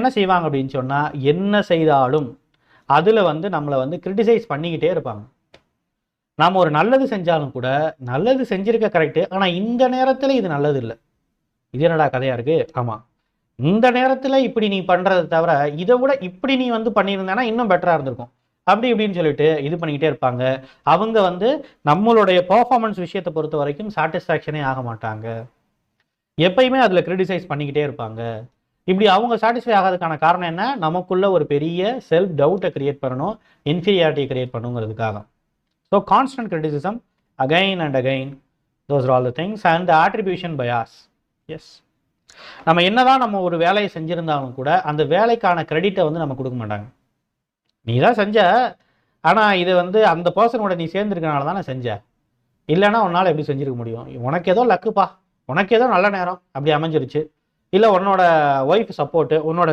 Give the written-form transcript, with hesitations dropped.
என்ன செய்வாங்க அப்படின்னு சொன்னால், என்ன செய்தாலும் அதில் வந்து நம்மளை வந்து கிரிட்டிசைஸ் பண்ணிக்கிட்டே இருப்பாங்க. நாம் ஒரு நல்லது செஞ்சாலும் கூட, நல்லது செஞ்சிருக்க கரெக்டு, ஆனால் இந்த நேரத்தில் இது நல்லது இல்லை. இது என்னடா கதையாக இருக்குது? ஆமாம், இந்த நேரத்தில் இப்படி நீ பண்ணுறதை தவிர இதை விட இப்படி நீ வந்து பண்ணியிருந்தேன்னா இன்னும் பெட்டராக இருந்திருக்கும், அப்படி இப்படின்னு சொல்லிட்டு இது பண்ணிக்கிட்டே இருப்பாங்க. அவங்க வந்து நம்மளுடைய பர்ஃபார்மன்ஸ் விஷயத்தை பொறுத்த வரைக்கும் சாட்டிஸ்ஃபேக்ஷனே ஆக மாட்டாங்க. எப்பயுமே அதில் கிரிட்டிசைஸ் பண்ணிக்கிட்டே இருப்பாங்க. இப்படி அவங்க சாட்டிஸ்ஃபை ஆகாததுக்கான காரணம் என்ன? நமக்குள்ள ஒரு பெரிய செல்ஃப் டவுட்டை கிரியேட் பண்ணணும், இன்ஃபீரியாரிட்டியை கிரியேட் பண்ணுங்கிறதுக்காக. So constant criticism again and again, those are all the things. And attribution bias. Yes, நம்ம என்னதான் நம்ம ஒரு வேலையை செஞ்சுருந்தாலும் கூட அந்த வேலைக்கான கிரெடிட்டை வந்து நம்ம கொடுக்க மாட்டாங்க. நீ தான் செஞ்ச, ஆனால் இதை வந்து அந்த பர்சனோட நீ சேர்ந்துருக்கனால தான் நான் செஞ்சேன், இல்லைன்னா உன்னால் எப்படி செஞ்சுருக்க முடியும், உனக்கு ஏதோ லக்குப்பா, உனக்கு ஏதோ நல்ல நேரம் அப்படி அமைஞ்சிருச்சு, இல்லை உன்னோட ஒய்ஃப் சப்போர்ட்டு, உன்னோட